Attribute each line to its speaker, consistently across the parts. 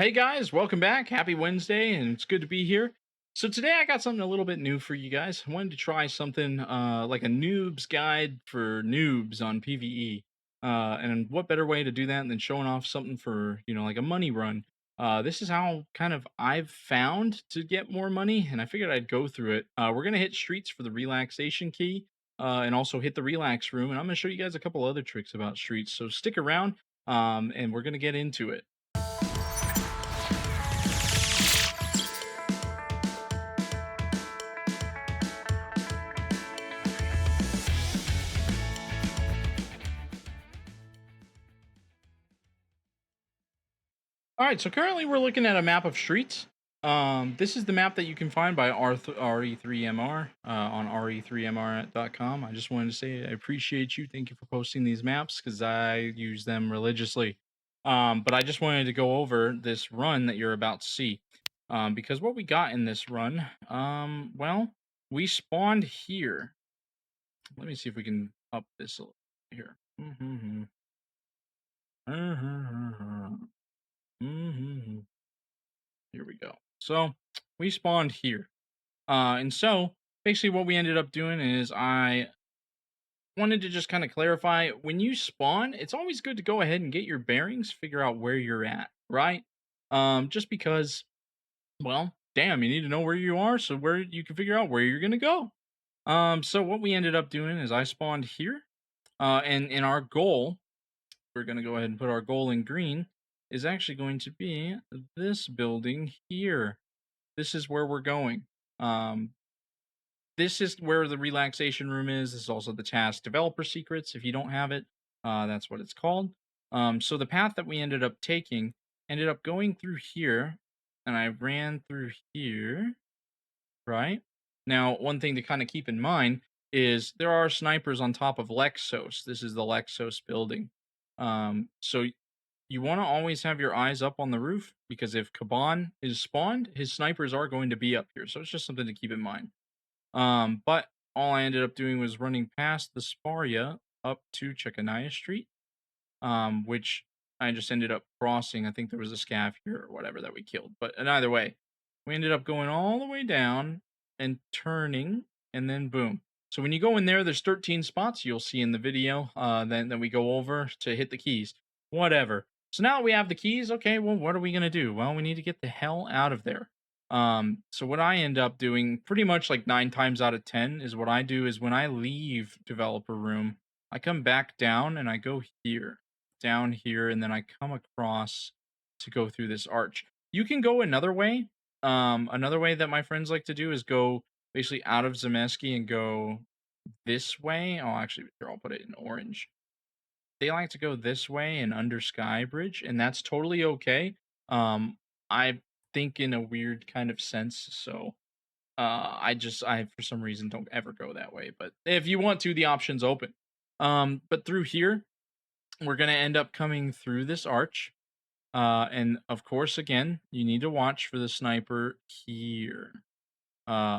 Speaker 1: Hey guys, welcome back. Happy Wednesday, and it's good to be here. So today I got something a little bit new for you guys. I wanted to try something like a noob's guide for noobs on PvE. And what better way to do that than showing off something for, like a money run. This is how kind of I've found to get more money, and I figured I'd go through it. We're gonna hit streets for the relaxation key, and also hit the relax room, and I'm gonna show you guys a couple other tricks about streets. So stick around, and we're gonna get into it. All right, so currently we're looking at a map of streets. This is the map that you can find by RE3MR on re3mr.com. I just wanted to say I appreciate you. Thank you for posting these maps because I use them religiously. But I just wanted to go over this run that you're about to see. Because what we got in this run, well, we spawned here. Let me see if we can up this a little here. Here we go. So we spawned here. And so basically what we ended up doing is I wanted to just kind of clarify when you spawn, it's always good to go ahead and get your bearings, figure out where you're at, right? Just because, well, damn, you need to know where you are so where you can figure out where you're gonna go. So what we ended up doing is I spawned here, and in our goal, we're gonna go ahead and put our goal in green, is actually going to be this building here. This is where we're going. Um, this is where the relaxation room is. This is also the task developer secrets. If you don't have it, that's what it's called. So the path that we ended up taking ended up going through here, and I ran through here, right? Now, one thing to kind of keep in mind is there are snipers on top of Lexos. This is the Lexos building. So you want to always have your eyes up on the roof because if Kaban is spawned, his snipers are going to be up here. So it's just something to keep in mind. But all I ended up doing was running past the Sparia up to Chekanaya Street, which I just ended up crossing. I think there was a scav here or whatever that we killed. But in either way, we ended up going all the way down and turning, and then boom. So when you go in there, there's 13 spots you'll see in the video. Then we go over to hit the keys. Whatever. So now we have the keys. Okay, well, what are we gonna do? Well, we need to get the hell out of there. So what I end up doing, pretty much like 9 times out of 10, is what I do is when I leave developer room, I come back down and I go here, down here, and then I come across to go through this arch. You can go another way. Another way that my friends like to do is go basically out of Zemeski and go this way. Oh, actually, here, I'll put it in orange. They like to go this way and under Sky Bridge, and that's totally okay. I think in a weird kind of sense, so I for some reason don't ever go that way. But if you want to, the option's open. But through here, we're gonna end up coming through this arch. And of course, again, you need to watch for the sniper here.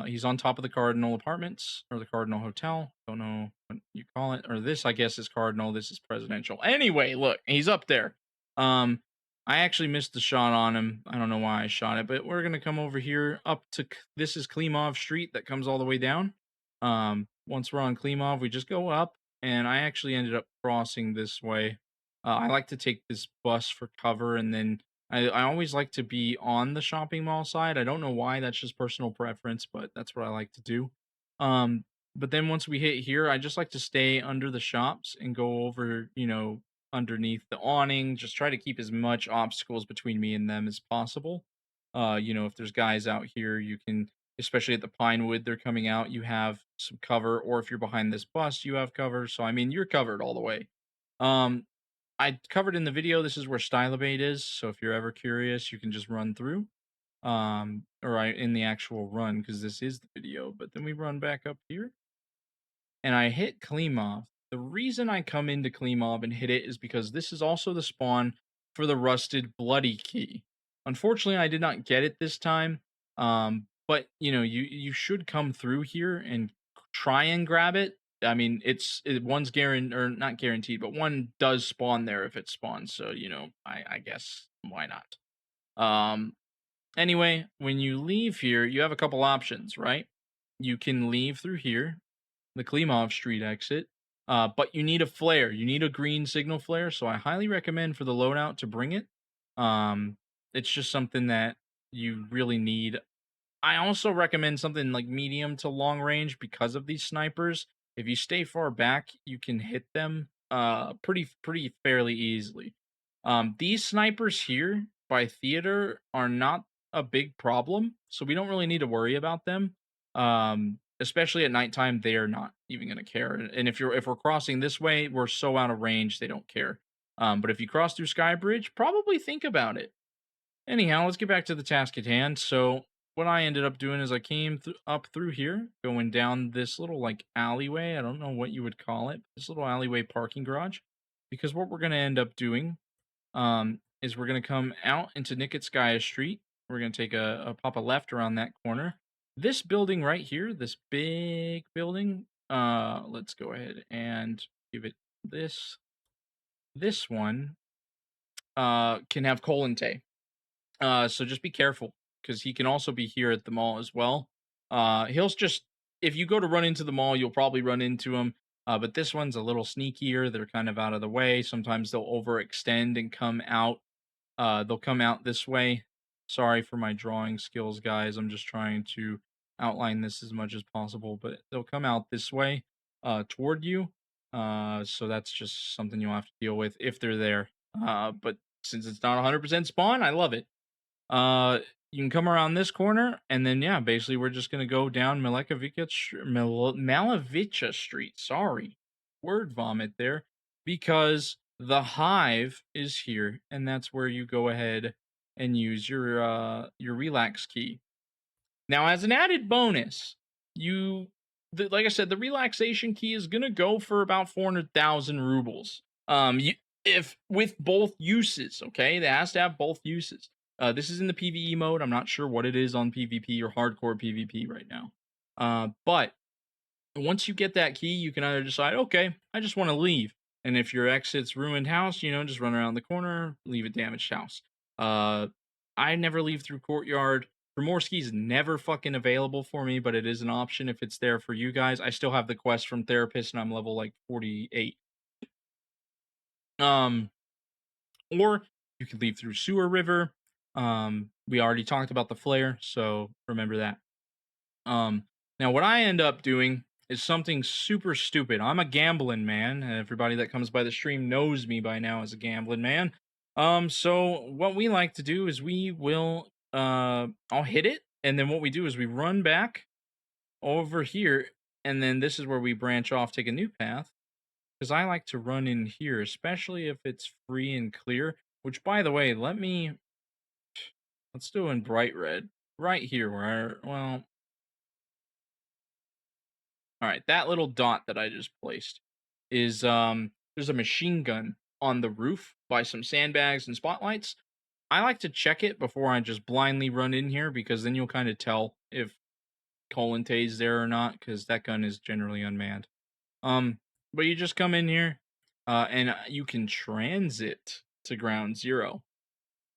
Speaker 1: He's on top of the Cardinal Apartments or the Cardinal Hotel. Don't know what you call it. Or this, I guess, is Cardinal. This is Presidential. Anyway, look, he's up there. Um, I actually missed the shot on him. I don't know why I shot it, but we're gonna come over here up to this is Klimov Street that comes all the way down. Once we're on Klimov, we just go up, and I actually ended up crossing this way. I like to take this bus for cover, and then I always like to be on the shopping mall side. I don't know why, that's just personal preference, but that's what I like to do. Um, but then once we hit here, I just like to stay under the shops and go over, underneath the awning, just try to keep as much obstacles between me and them as possible. If there's guys out here, you can, especially at the Pinewood, they're coming out, you have some cover, or if you're behind this bus, you have cover. So I mean, you're covered all the way. Um, I covered in the video, this is where Stylobate is, so if you're ever curious, you can just run through. In the actual run, because this is the video, but then we run back up here, and I hit Klimov. The reason I come into Klimov and hit it is because this is also the spawn for the rusted bloody key. Unfortunately, I did not get it this time, but you should come through here and try and grab it. I mean, one's guaranteed, or not guaranteed, but one does spawn there if it spawns. So I guess why not? Um, Anyway, when you leave here, you have a couple options, right? You can leave through here, the Klimov Street exit, but you need a flare. You need a green signal flare, so I highly recommend for the loadout to bring it. Um, it's just something that you really need. I also recommend something like medium to long range because of these snipers. If you stay far back, you can hit them pretty fairly easily. These snipers here by theater are not a big problem, so we don't really need to worry about them. Especially at nighttime, they are not even gonna care. And if we're crossing this way, we're so out of range they don't care. But if you cross through Skybridge, probably think about it. Anyhow, let's get back to the task at hand. So, what I ended up doing is I came up through here, going down this little like alleyway. I don't know what you would call it. This little alleyway parking garage. Because what we're going to end up doing is we're going to come out into Nikitskaya Street. We're going to take a pop a left around that corner. This building right here, this big building, let's go ahead and give it this. This one can have Kollontay. So just be careful because he can also be here at the mall as well. He'll just if you go to run into the mall, you'll probably run into him. But this one's a little sneakier. They're kind of out of the way. Sometimes they'll overextend and come out. They'll come out this way. Sorry for my drawing skills, guys. I'm just trying to outline this as much as possible. But they'll come out this way, toward you. So that's just something you'll have to deal with if they're there. But since it's not 100% spawn, I love it. Uh, you can come around this corner, and then yeah, basically we're just gonna go down Malavicha Street. Sorry, word vomit there, because the hive is here, and that's where you go ahead and use your relax key. Now, as an added bonus, like I said, the relaxation key is gonna go for about 400,000 rubles. If with both uses, okay, it has to have both uses. This is in the PVE mode. I'm not sure what it is on PvP or hardcore PvP right now. But once you get that key, you can either decide, okay, I just want to leave. And if your exit's ruined house, just run around the corner, leave a damaged house. Uh, I never leave through courtyard. Primorski is never fucking available for me, but it is an option if it's there for you guys. I still have the quest from Therapist, and I'm level like 48. Um, or you can leave through Sewer River. We already talked about the flare, so remember that. Now what I end up doing is something super stupid. I'm a gambling man. Everybody that comes by the stream knows me by now as a gambling man. So what we like to do is we will I'll hit it, and then what we do is we run back over here, and then this is where we branch off, take a new path. Because I like to run in here, especially if it's free and clear. Which, by the way, let's do in bright red right here. Well, all right, that little dot that I just placed is there's a machine gun on the roof by some sandbags and spotlights. I like to check it before I just blindly run in here because then you'll kind of tell if Kollontay's there or not because that gun is generally unmanned. But you just come in here, and you can transit to ground zero.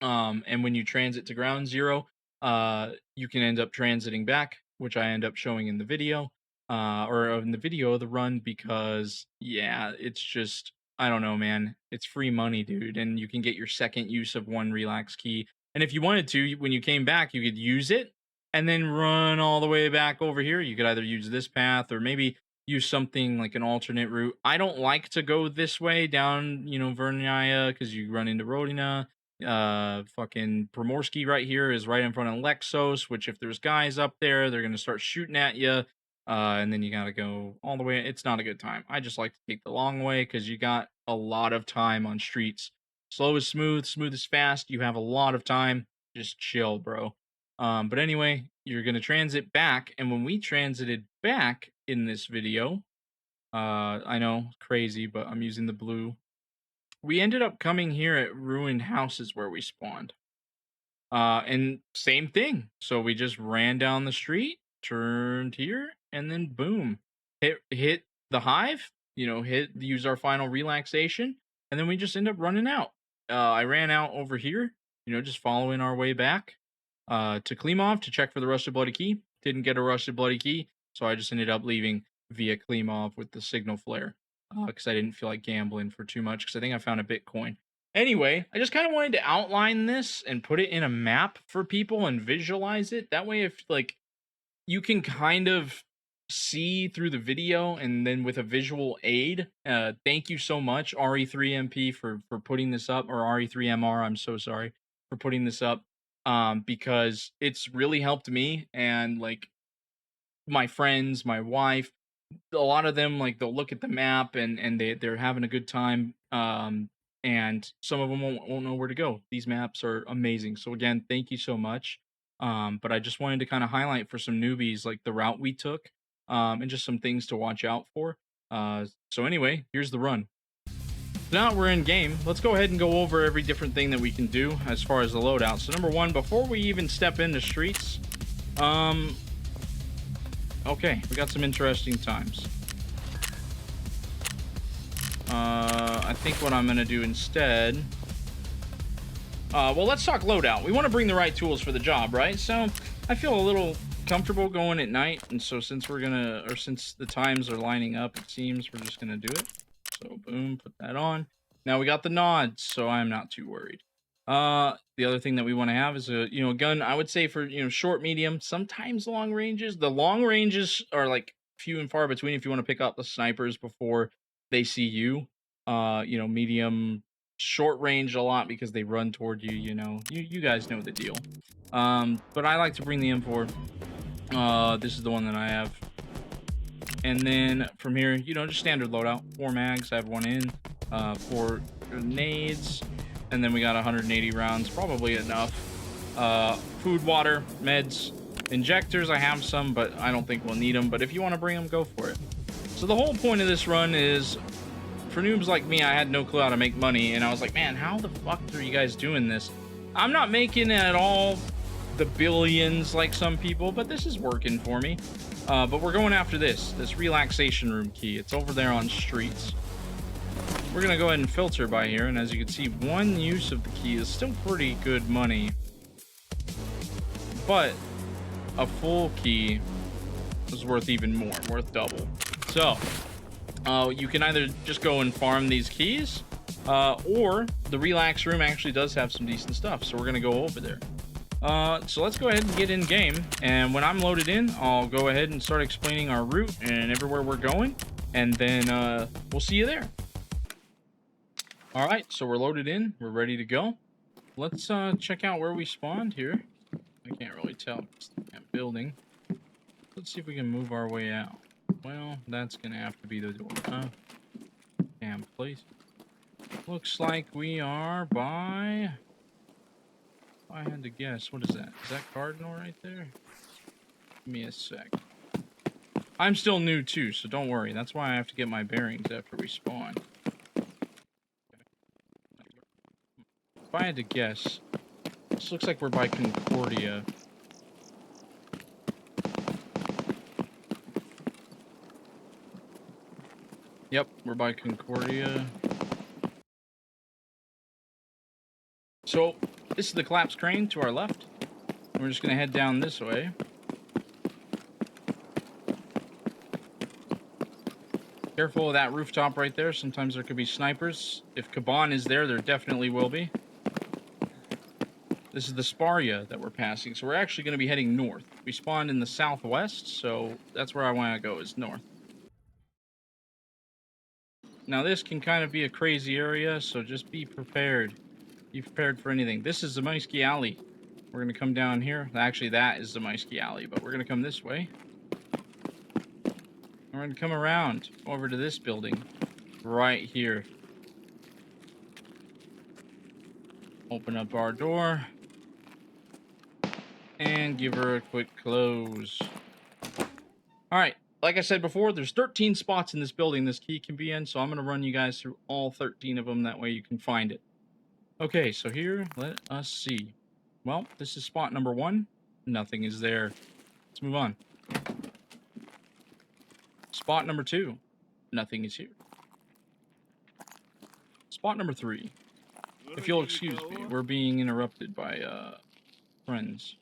Speaker 1: And when you transit to ground zero, you can end up transiting back, which I end up showing in the video, or in the video of the run because yeah, it's just I don't know, man. It's free money, dude, and you can get your second use of one relax key. And if you wanted to, when you came back, you could use it and then run all the way back over here. You could either use this path or maybe use something like an alternate route. I don't like to go this way down, Vernyaya because you run into Rodina. Fucking Primorski right here is right in front of Lexos, which if there's guys up there, they're gonna start shooting at you. And then you gotta go all the way. It's not a good time. I just like to take the long way because you got a lot of time on streets. Slow is smooth, smooth is fast. You have a lot of time. Just chill, bro. But anyway, you're gonna transit back, and when we transited back in this video, I know crazy, but I'm using the blue. We ended up coming here at ruined houses where we spawned. And same thing. So we just ran down the street, turned here, and then boom, hit the hive. Use our final relaxation, and then we just end up running out. I ran out over here, you know, just following our way back to Klimov to check for the rusted bloody key. Didn't get a rusted bloody key, so I just ended up leaving via Klimov with the signal flare because I didn't feel like gambling for too much because I think I found a Bitcoin. Anyway, I just kind of wanted to outline this and put it in a map for people and visualize it. That way, if like you can kind of see through the video and then with a visual aid. Thank you so much, RE3MP, for putting this up, or RE3MR, I'm so sorry, for putting this up. Because it's really helped me and like my friends, my wife, a lot of them, like they'll look at the map and they're having a good time. And some of them won't know where to go. These maps are amazing. So again, thank you so much. But I just wanted to kind of highlight for some newbies like the route we took, and just some things to watch out for. So anyway, here's the run. Now we're in game. Let's go ahead and go over every different thing that we can do as far as the loadout. So number one, before we even step into streets, okay, we got some interesting times. I think what I'm gonna do instead, well, let's talk loadout. We want to bring the right tools for the job, right? So I feel a little comfortable going at night, and so since since the times are lining up, it seems we're just gonna do it. So boom, put that on. Now we got the nods, so I'm not too worried. The other thing that we want to have is a gun. I would say for short, medium, sometimes long ranges. The long ranges are like few and far between if you want to pick up the snipers before they see you. Medium, short range a lot because they run toward you. You guys know the deal. But I like to bring the M4. This is the one that I have. And then from here, just standard loadout. 4 mags, I have 1 in. 4 grenades. And then we got 180 rounds, probably enough. Food, water, meds, injectors, I have some, but I don't think we'll need them. But if you want to bring them, go for it. So the whole point of this run is, for noobs like me, I had no clue how to make money. And I was like, man, how the fuck are you guys doing this? I'm not making at all the billions like some people, but this is working for me. But we're going after this relaxation room key. It's over there on streets. We're gonna go ahead and filter by here, and as you can see, 1 use of the key is still pretty good money. But a full key is worth even more, worth double. So you can either just go and farm these keys, or the relax room actually does have some decent stuff, so we're gonna go over there. So let's go ahead and get in game, and when I'm loaded in, I'll go ahead and start explaining our route and everywhere we're going, and then we'll see you there. All right, so we're loaded in, we're ready to go. Let's check out where we spawned here. I can't really tell, it's the building. Let's see if we can move our way out. Well, that's gonna have to be the door, huh? Damn place. Looks like we are by... I had to guess. What is that? Is that Cardinal right there? Give me a sec. I'm still new too, so don't worry. That's why I have to get my bearings after we spawn. If I had to guess, this looks like we're by Concordia. Yep, we're by Concordia. So, this is the collapsed crane to our left. We're just going to head down this way. Careful of that rooftop right there. Sometimes there could be snipers. If Kaban is there, there definitely will be. This is the Sparia that we're passing. So we're actually going to be heading north. We spawned in the southwest, so that's where I want to go, is north. Now this can kind of be a crazy area, so just be prepared. Be prepared for anything. This is the Zamaisky Alley. We're going to come down here. Actually, that is the Zamaisky Alley, but we're going to come this way. We're going to come around over to this building right here. Open up our door and give her a quick close. All right. Like I said before, there's 13 spots in this building this key can be in, so I'm going to run you guys through all 13 of them. That way you can find it. Okay, so here, let us see. Well, this is spot number 1. Nothing is there. Let's move on. Spot number 2. Nothing is here. Spot number 3. If you'll excuse me, we're being interrupted by friends.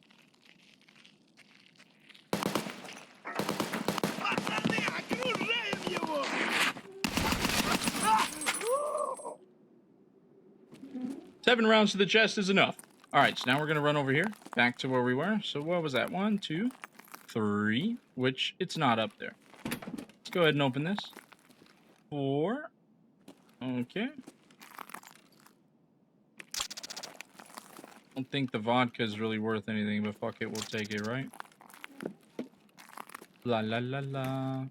Speaker 1: Seven rounds to the chest is enough. All right, so now we're gonna run over here, back to where we were. So what was that? 1, 2, 3, which it's not up there. Let's go ahead and open this. 4. Okay. Don't think the vodka is really worth anything, but fuck it, we'll take it, right? La la la la.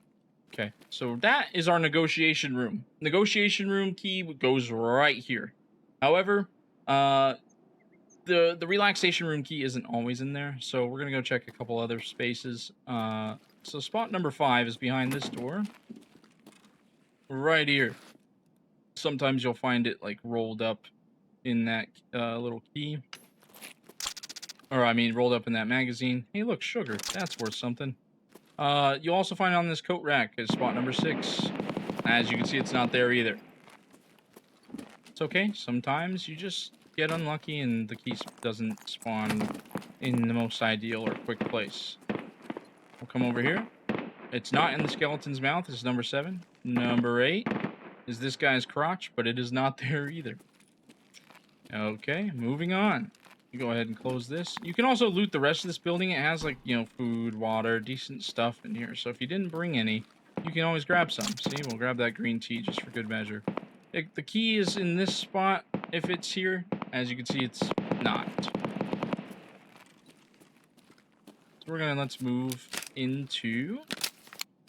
Speaker 1: Okay, so that is our negotiation room. Negotiation room key goes right here. However, the relaxation room key isn't always in there, so we're gonna go check a couple other spaces. So spot number 5 is behind this door, right here. Sometimes you'll find it like rolled up in that little key, or I mean rolled up in that magazine. Hey, look, sugar. That's worth something. You'll also find it on this coat rack as spot number 6. As you can see, it's not there either. It's okay. Sometimes you just get unlucky and the key doesn't spawn in the most ideal or quick place. We'll come over here. It's not in the skeleton's mouth. It's number 7. Number 8 is this guy's crotch, but it is not there either. Okay, moving on. You go ahead and close this. You can also loot the rest of this building. It has, like, you know, food, water, decent stuff in here. So if you didn't bring any, you can always grab some. See, we'll grab that green tea just for good measure. The key is in this spot if it's here. As you can see, it's not. So let's move into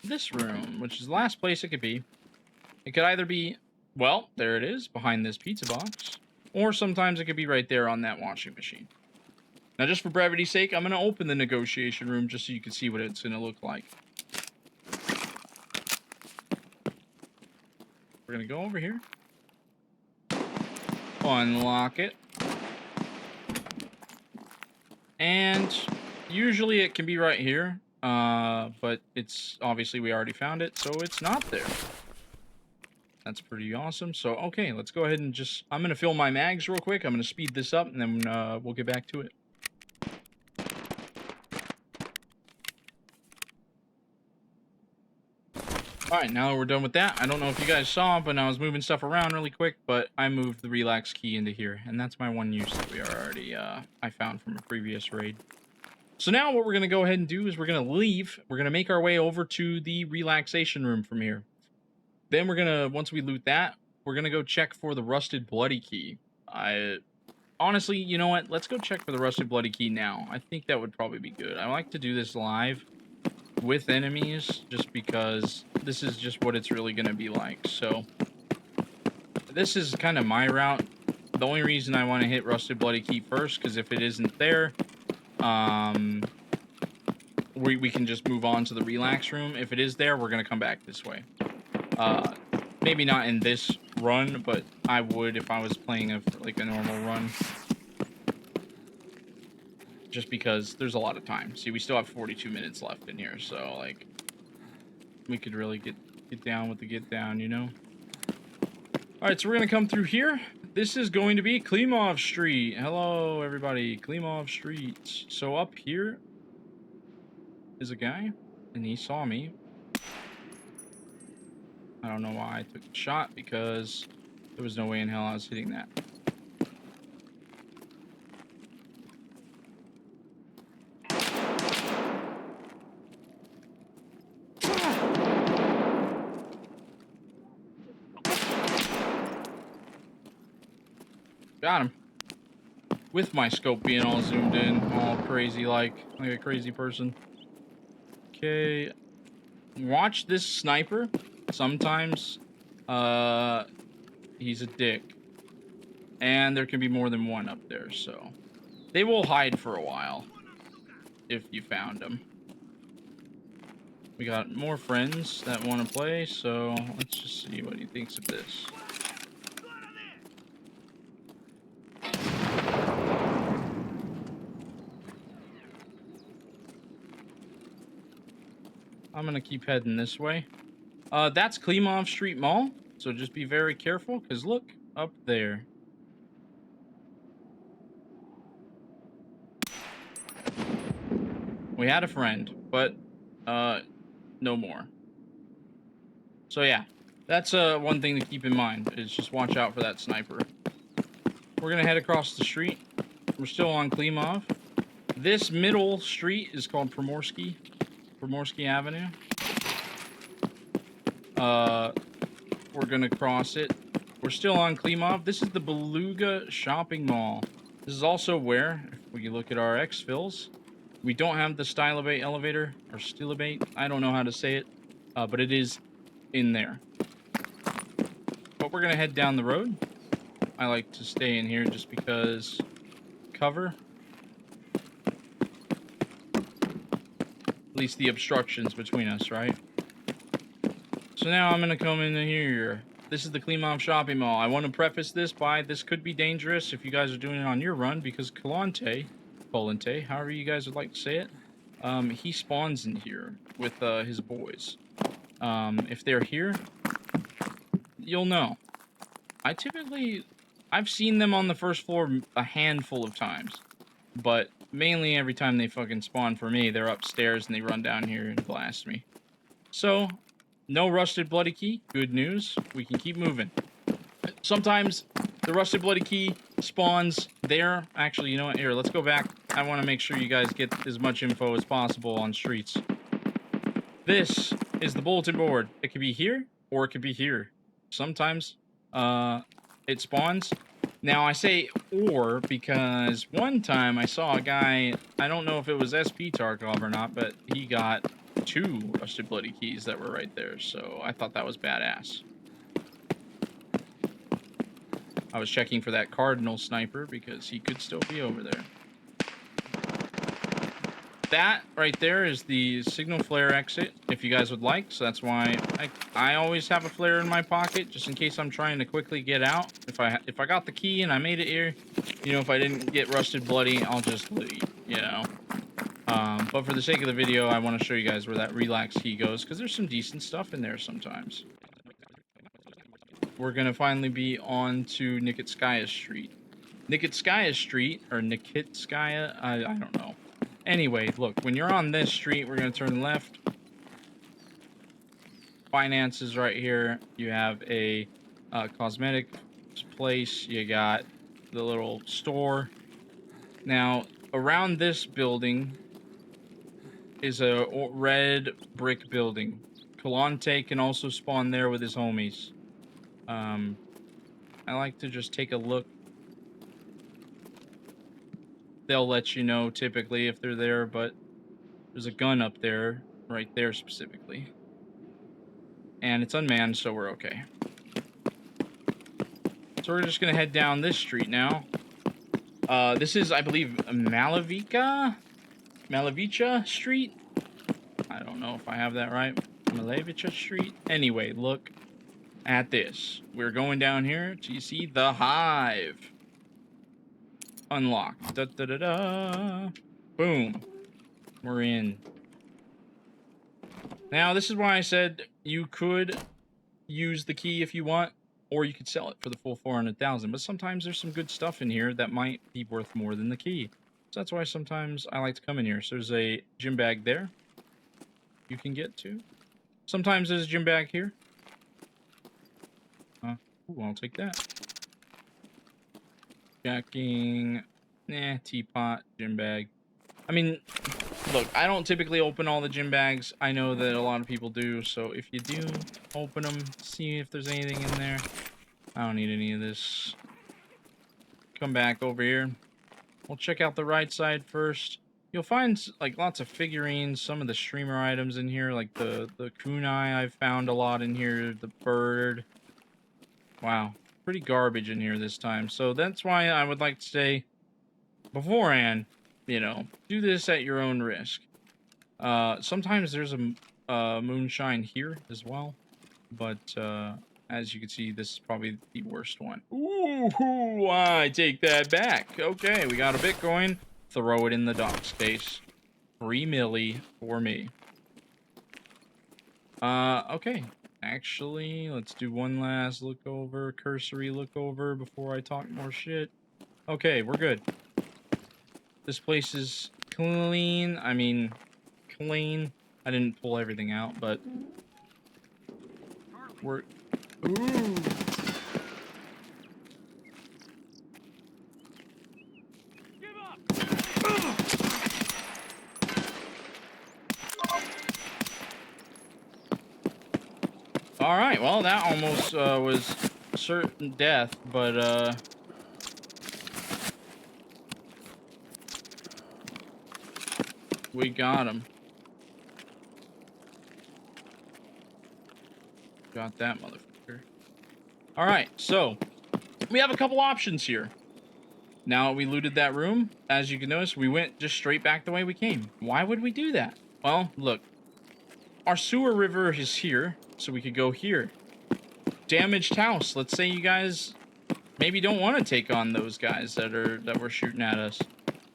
Speaker 1: this room, which is the last place it could be. It could either be, well, there it is, behind this pizza box. Or sometimes it could be right there on that washing machine. Now, just for brevity's sake, I'm going to open the negotiation room just so you can see what it's going to look like. We're going to go over here. Unlock it. And usually it can be right here. But it's obviously we already found it, so it's not there. That's pretty awesome. So, okay, let's go ahead and just... I'm going to fill my mags real quick. I'm going to speed this up, and then we'll get back to it. Alright, now that we're done with that, I don't know if you guys saw, but I was moving stuff around really quick, but I moved the relax key into here, and that's my one use that we already, I found from a previous raid. So now what we're going to go ahead and do is we're going to leave. We're going to make our way over to the relaxation room from here. Then we're gonna, once we loot that, we're gonna go check for the rusted bloody key. Honestly, you know what? Let's go check for the rusted bloody key now. I think that would probably be good. I like to do this live with enemies, just because this is just what it's really gonna be like. So, this is kind of my route. The only reason I want to hit rusted bloody key first, because if it isn't there, we can just move on to the relax room. If it is there, we're gonna come back this way. Maybe not in this run, but I would if I was playing a normal run. Just because there's a lot of time. See, we still have 42 minutes left in here, so, like, we could really get down with the get down, you know? Alright, so we're gonna come through here. This is going to be Klimov Street. Hello, everybody. Klimov Street. So up here is a guy, and he saw me. I don't know why I took the shot, because there was no way in hell I was hitting that. Got him. With my scope being all zoomed in, all crazy like a crazy person. Okay. Watch this sniper. Sometimes, he's a dick. And there can be more than one up there, so... They will hide for a while. If you found them. We got more friends that want to play, so let's just see what he thinks of this. I'm gonna keep heading this way. That's Klimov Street Mall, so just be very careful, because look, up there. We had a friend, but no more. So yeah, that's one thing to keep in mind, is just watch out for that sniper. We're gonna head across the street. We're still on Klimov. This middle street is called Primorsky Avenue. We're gonna cross it. We're still on Klimov. This is the Beluga Shopping Mall. This is also where, if we look at our exfils, we don't have the Stylabate elevator, or Stilabate. I don't know how to say it, but it is in there. But we're gonna head down the road. I like to stay in here just because cover. At least the obstructions between us, right? So now I'm gonna come in here. This is the Klimov Shopping Mall. I want to preface this by, this could be dangerous if you guys are doing it on your run, because Kollontay, however you guys would like to say it, he spawns in here with his boys. If they're here, you'll know. I've seen them on the first floor a handful of times, but mainly every time they fucking spawn for me, they're upstairs and they run down here and blast me. So, no rusted bloody key. Good news. We can keep moving. Sometimes the rusted bloody key spawns there. Actually, you know what? Here, let's go back. I want to make sure you guys get as much info as possible on streets. This is the bulletin board. It could be here or it could be here. Sometimes it spawns. Now, I say or because one time I saw a guy, I don't know if it was SP Tarkov or not, but he got 2 rusted bloody keys that were right there, so I thought that was badass. I was checking for that Cardinal sniper because he could still be over there. That right there is the signal flare exit, if you guys would like. So that's why I always have a flare in my pocket, just in case I'm trying to quickly get out. If I got the key and I made it here, you know, if I didn't get rusted bloody, I'll just leave, you know. But for the sake of the video, I want to show you guys where that relax key goes, because there's some decent stuff in there sometimes. We're gonna finally be on to Nikitskaya Street. Nikitskaya Street, or Nikitskaya, I don't know. Anyway, look, when you're on this street, we're gonna turn left. Finance is right here. You have a cosmetic place. You got the little store. Now, around this building is a red brick building. Kollontay can also spawn there with his homies. I like to just take a look. They'll let you know typically if they're there, but there's a gun up there, right there specifically. And it's unmanned, so we're okay. So we're just gonna head down this street now. This is, I believe, Malavica Street? I don't know if I have that right. Malavica Street? Anyway, look at this. We're going down here to see the Hive. Unlocked. Da da da da. Boom. We're in. Now, this is why I said you could use the key if you want, or you could sell it for the full 400,000. But sometimes there's some good stuff in here that might be worth more than the key. So that's why sometimes I like to come in here. So there's a gym bag there you can get to. Sometimes there's a gym bag here. Ooh, I'll take that. Jacking. Nah, teapot, gym bag. I mean, look, I don't typically open all the gym bags. I know that a lot of people do, so if you do, open them, see if there's anything in there. I don't need any of this. Come back over here. We'll check out the right side first. You'll find, like, lots of figurines, some of the streamer items in here, like the kunai I've found a lot in here, the bird. Wow, pretty garbage in here this time. So that's why I would like to say, beforehand, you know, do this at your own risk. Sometimes there's a moonshine here as well, but as you can see, this is probably the worst one. Ooh, I take that back. Okay, we got a Bitcoin. Throw it in the docs case. 3 milli for me. Okay. Actually, let's do one last look over, cursory look over before I talk more shit. Okay, we're good. This place is clean. I mean, clean. I didn't pull everything out, but we're... Ooh. All right, well, that almost was certain death, but we got him. Got that motherfucker. All right, so we have a couple options here. Now we looted that room. As you can notice, we went just straight back the way we came. Why would we do that? Well, look, our sewer river is here, so we could go here. Damaged house. Let's say you guys maybe don't want to take on those guys that were shooting at us.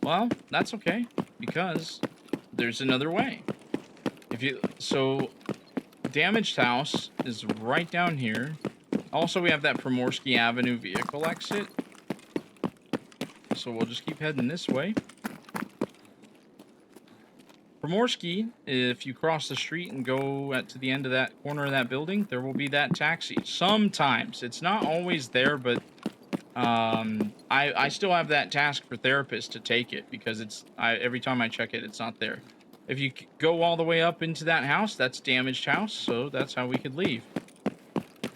Speaker 1: Well, that's okay, because there's another way. So damaged house is right down here. Also, we have that Primorsky Avenue vehicle exit. So we'll just keep heading this way. Primorsky, if you cross the street and go to the end of that corner of that building, there will be that taxi. Sometimes. It's not always there, but I still have that task for therapist to take it, because every time I check it, it's not there. If you go all the way up into that house, that's damaged house, so that's how we could leave.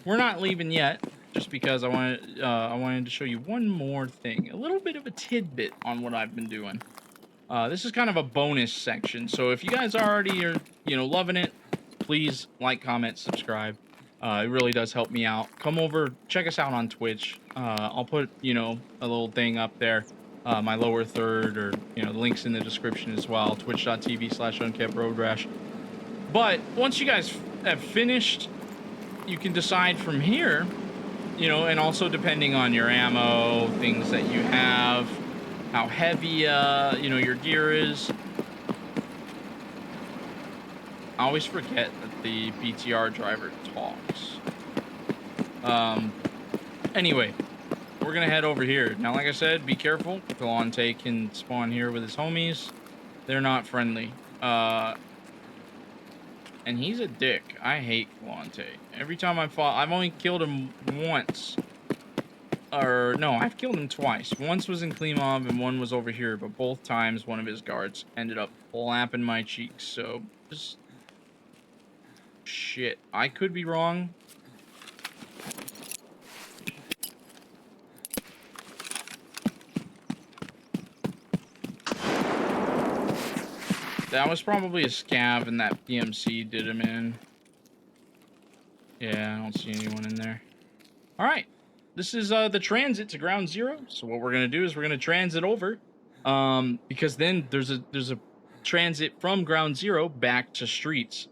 Speaker 1: We're not leaving yet, just because I wanted to show you one more thing, a little bit of a tidbit on what I've been doing. This is kind of a bonus section, so if you guys already are, loving it, please like, comment, subscribe. It really does help me out. Come over, check us out on Twitch. I'll put, a little thing up there, my lower third, or, the links in the description as well, twitch.tv/unkeptroadrash. But once you guys have finished, you can decide from here, and also depending on your ammo, things that you have, how heavy, your gear is. I always forget that the BTR driver talks. Anyway, we're gonna head over here. Now, like I said, be careful. Kollontay can spawn here with his homies. They're not friendly. And he's a dick. I hate Kollontay. Every time I fought, I've only killed him once. Or, no, I've killed him twice. Once was in Klimov and one was over here, but both times one of his guards ended up lapping my cheeks, so just... Shit. I could be wrong. That was probably a scav, and that PMC did him in. Yeah, I don't see anyone in there. Alright. This is the transit to ground zero. So what we're gonna do is we're gonna transit over, because then there's a transit from ground zero back to streets,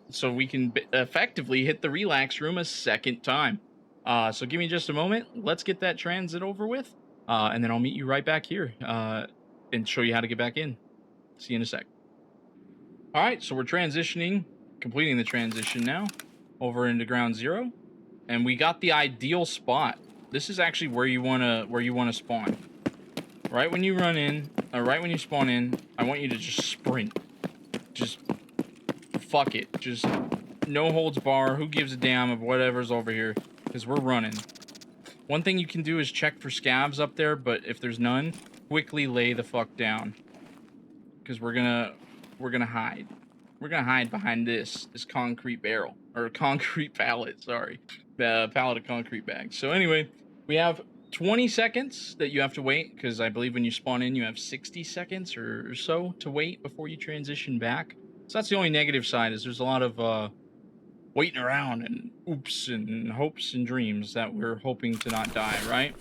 Speaker 1: so we can effectively hit the relax room a second time. So give me just a moment. Let's get that transit over with, and then I'll meet you right back here and show you how to get back in. See you in a sec. All right, so we're completing the transition now over into ground zero, and we got the ideal spot. This is actually where you wanna spawn. Right when you run in, or right when you spawn in, I want you to just sprint. Just fuck it. Just no holds bar. Who gives a damn of whatever's over here? Because we're running. One thing you can do is check for scavs up there, but if there's none, quickly lay the fuck down. Because we're gonna hide. We're gonna hide behind this concrete barrel, or concrete pallet. Sorry, pallet of concrete bags. So anyway, we have 20 seconds that you have to wait, because I believe when you spawn in, you have 60 seconds or so to wait before you transition back. So that's the only negative side, is there's a lot of waiting around and oops and hopes and dreams that we're hoping to not die, right?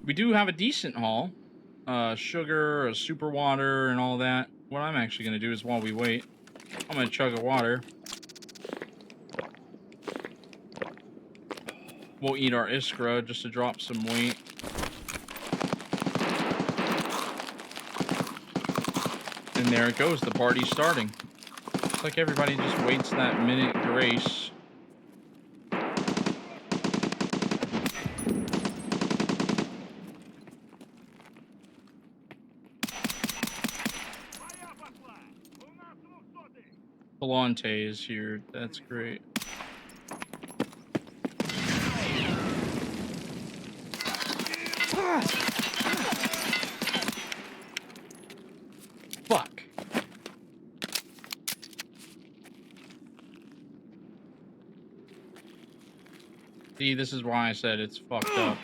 Speaker 1: We do have a decent haul. Sugar, a super water, and all that. What I'm actually going to do is, while we wait, I'm going to chug a water. We'll eat our Iskra just to drop some weight. And there it goes, the party's starting. Looks like everybody just waits that minute grace. Kollontay is here. That's great. Fuck. See, this is why I said it's fucked up.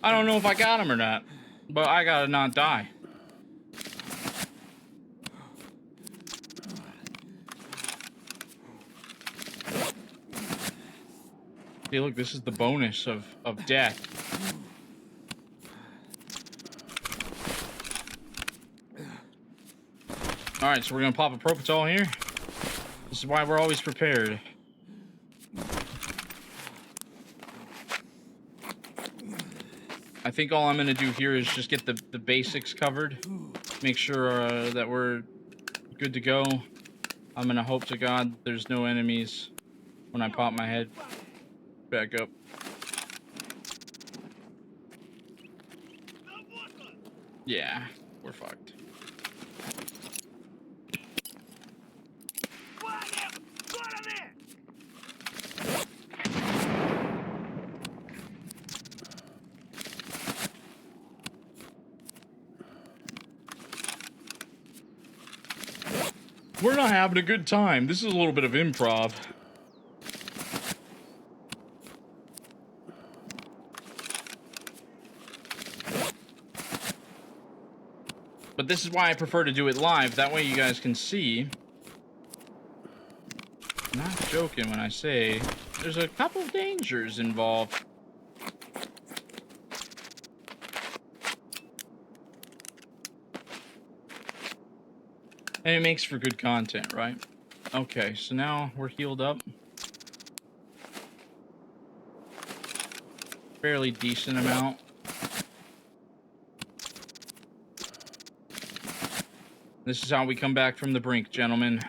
Speaker 1: I don't know if I got him or not, but I gotta not die. See, look, this is the bonus of death. Alright, so we're gonna pop a Propitol here. This is why we're always prepared. I think all I'm gonna do here is just get the basics covered. Make sure that we're good to go. I'm gonna hope to God there's no enemies when I pop my head back up. Yeah, we're fucked. We're not having a good time. This is a little bit of improv. But this is why I prefer to do it live. That way you guys can see. I'm not joking when I say there's a couple of dangers involved. And it makes for good content, right? Okay, so now we're healed up. Fairly decent amount. This is how we come back from the brink, gentlemen.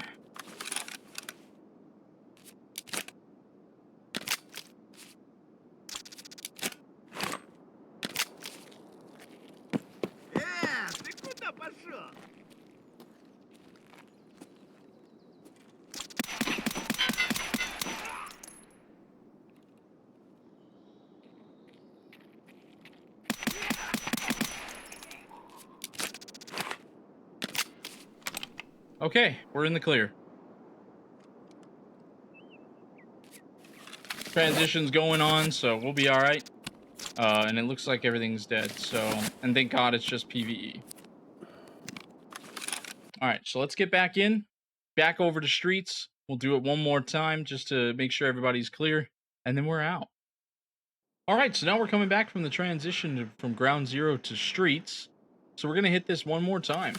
Speaker 1: Okay, we're in the clear. Transition's going on, so we'll be alright. And it looks like everything's dead, so... And thank God it's just PvE. Alright, so let's get back in. Back over to Streets. We'll do it one more time, just to make sure everybody's clear. And then we're out. Alright, so now we're coming back from the transition from Ground Zero to Streets. So we're gonna hit this one more time.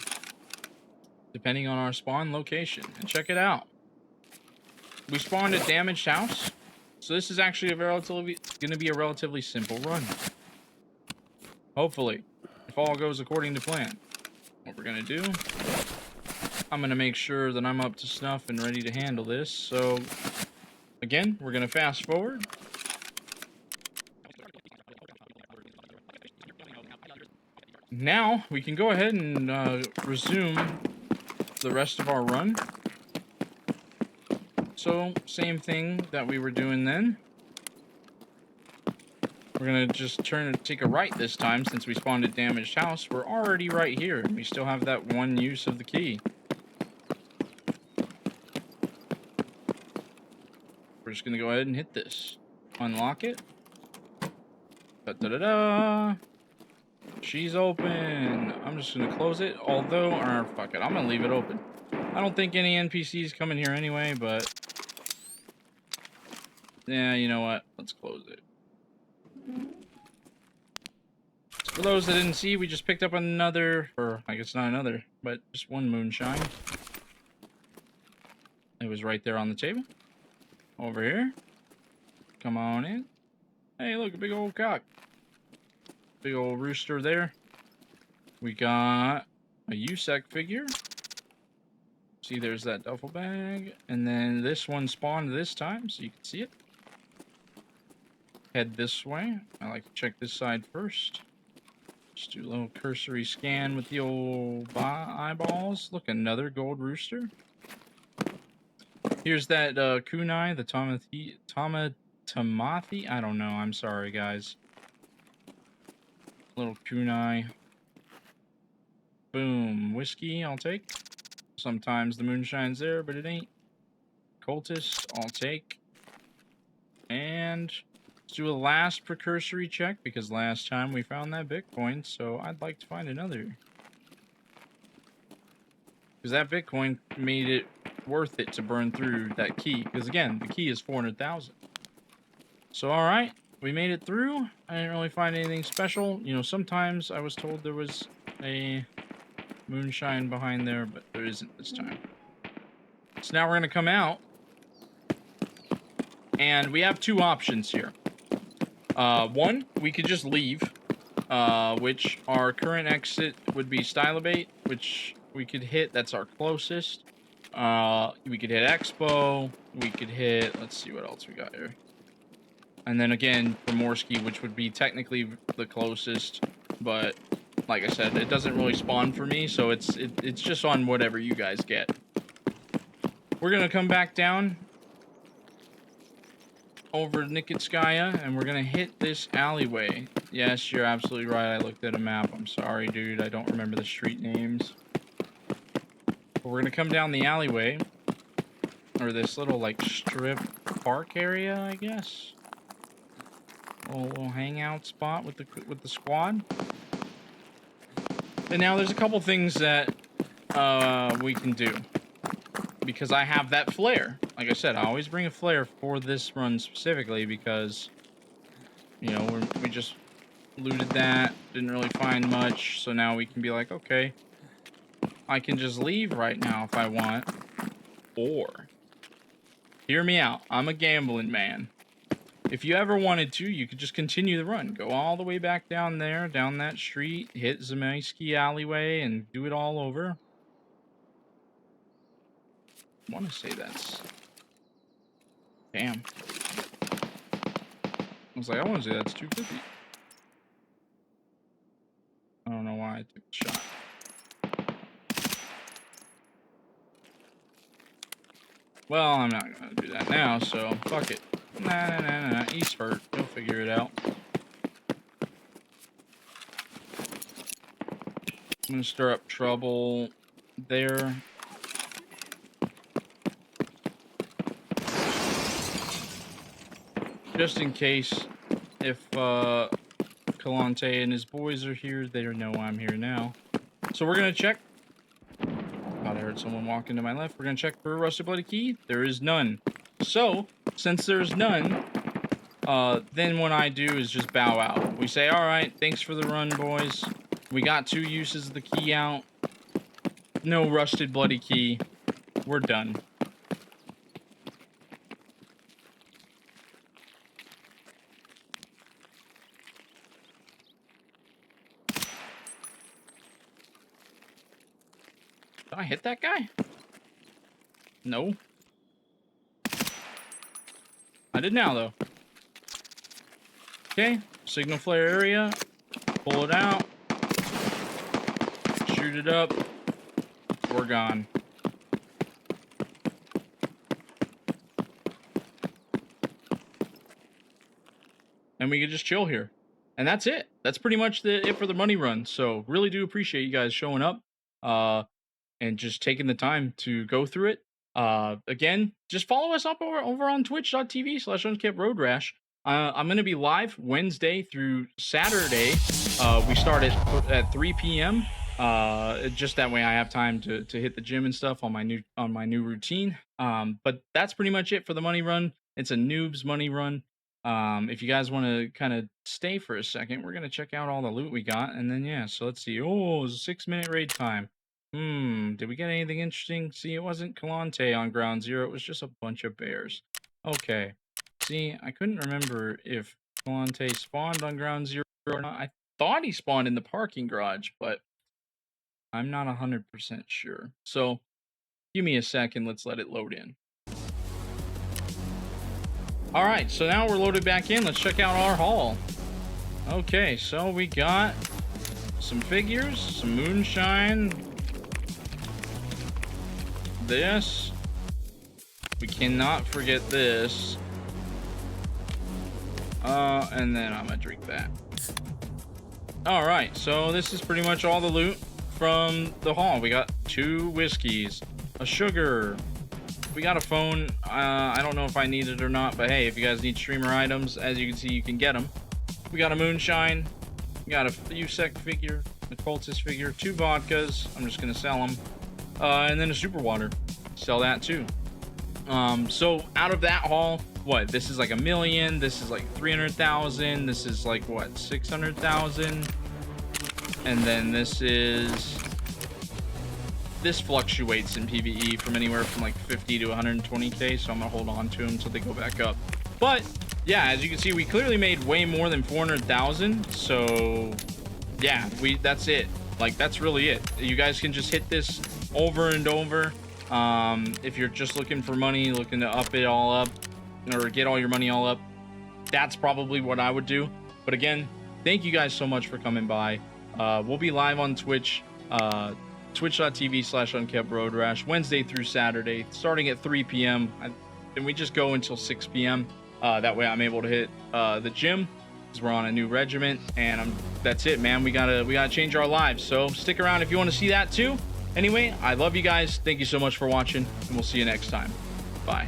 Speaker 1: Depending on our spawn location. And check it out. We spawned a damaged house. So this is actually going to be a relatively simple run. Hopefully. If all goes according to plan. What we're going to do. I'm going to make sure that I'm up to snuff and ready to handle this. So, again, we're going to fast forward. Now, we can go ahead and resume the rest of our run. So, same thing that we were doing then. We're gonna just take a right this time since we spawned a damaged house. We're already right here. We still have that one use of the key. We're just gonna go ahead and hit this. Unlock it. Da-da-da-da. She's open. I'm just gonna close it. Although, or fuck it, I'm gonna leave it open. I don't think any NPCs come in here anyway, but... Yeah, you know what? Let's close it. For those that didn't see, we just picked up another, or I guess not another, but just one moonshine. It was right there on the table. Over here. Come on in. Hey, look, a big old cock. Big old rooster there. We got a USEC figure. See, there's that duffel bag. And then this one spawned this time, so you can see it. head this way. I like to check this side first. Just do a little cursory scan with the old eyeballs. Look, another gold rooster. Here's that kunai, the Tamathi. I don't know. I'm sorry, guys. Little kunai. Boom. Whiskey, I'll take. Sometimes the moonshine's there, but it ain't. Cultist, I'll take. And let's do a last precursory check, because last time we found that Bitcoin, so I'd like to find another. Because that Bitcoin made it worth it to burn through that key. Because again, the key is 400,000. So alright, we made it through. I didn't really find anything special. You know, sometimes I was told there was a moonshine behind there, but there isn't this time. So now we're going to come out. And we have two options here. One, we could just leave. Which our current exit would be Stylobate, which we could hit. That's our closest. We could hit Expo. We could hit, let's see what else we got here. And then again, Primorski, which would be technically the closest. But like I said, it doesn't really spawn for me, so it's just on whatever you guys get. We're going to come back down over Nikitskaya, and we're going to hit this alleyway. Yes, you're absolutely right. I looked at a map. I'm sorry, dude. I don't remember the street names. But we're going to come down the alleyway. Or this little, like, strip park area, I guess. A little hangout spot with the squad. And now there's a couple things that we can do. Because I have that flare. Like I said, I always bring a flare for this run specifically because, you know, we just looted that, didn't really find much, so now we can be like, okay, I can just leave right now if I want, or, hear me out, I'm a gambling man. If you ever wanted to, you could just continue the run, go all the way back down there, down that street, hit Zemeisky alleyway, and do it all over. I want to say that's... Damn. I was like, I want to say that's 250. I don't know why I took the shot. Well, I'm not going to do that now, so fuck it. Nah. Eastford. You'll figure it out. I'm going to stir up trouble there. Just in case, if Kollontay and his boys are here, they know I'm here now. So we're going to check. Thought I heard someone walking to my left. We're going to check for a rusted bloody key. There is none. So, since there's none, then what I do is just bow out. We say, alright, thanks for the run, boys. We got 2 uses of the key out. No rusted bloody key. We're done. Did I hit that guy? No. I did now, though. Okay, signal flare area. Pull it out. Shoot it up. We're gone. And we can just chill here. And that's it. That's pretty much it for the money run. So really do appreciate you guys showing up. And just taking the time to go through it. Again, just follow us up over on twitch.tv/unkeptroadrash. I'm going to be live Wednesday through Saturday. We start at 3 p.m. Just that way I have time to hit the gym and stuff on my new routine. But that's pretty much it for the money run. It's a noob's money run. If you guys want to kind of stay for a second, we're going to check out all the loot we got. And then, yeah, so let's see. Oh, it was a 6-minute raid time. Did we get anything interesting? See, it wasn't Kollontay on ground zero. It was just a bunch of bears. Okay. See, I couldn't remember if Kollontay spawned on ground zero or not. I thought he spawned in the parking garage, but I'm not 100% sure. So, give me a second. Let's let it load in. All right, so now we're loaded back in. Let's check out our haul. Okay, so we got some figures, some moonshine. This. We cannot forget this. And then I'm gonna drink that. All right, so this is pretty much all the loot from the haul. We got 2 whiskeys, a sugar. We got a phone. I don't know if I need it or not, but hey, if you guys need streamer items, as you can see, you can get them. We got a moonshine. We got a USEC figure, a cultist figure, 2 vodkas. I'm just gonna sell them. And then a super water. Sell that too. So out of that haul, what? This is like 1 million. This is like 300,000. This is like what? 600,000. And then this fluctuates in PvE from anywhere from like 50 to 120k. So I'm gonna hold on to them until they go back up. But yeah, as you can see, we clearly made way more than 400,000. So yeah, that's it. Like, that's really it. You guys can just hit this over and over. If you're just looking for money, looking to up it all up, or get all your money all up, that's probably what I would do. But again, thank you guys so much for coming by. We'll be live on Twitch, twitch.tv/unkeptroadrash, Wednesday through Saturday, starting at 3 p.m. And we just go until 6 p.m. That way I'm able to hit the gym, because we're on a new regiment, and that's it, man. We gotta change our lives. So stick around if you want to see that too. Anyway, I love you guys. Thank you so much for watching, and we'll see you next time. Bye.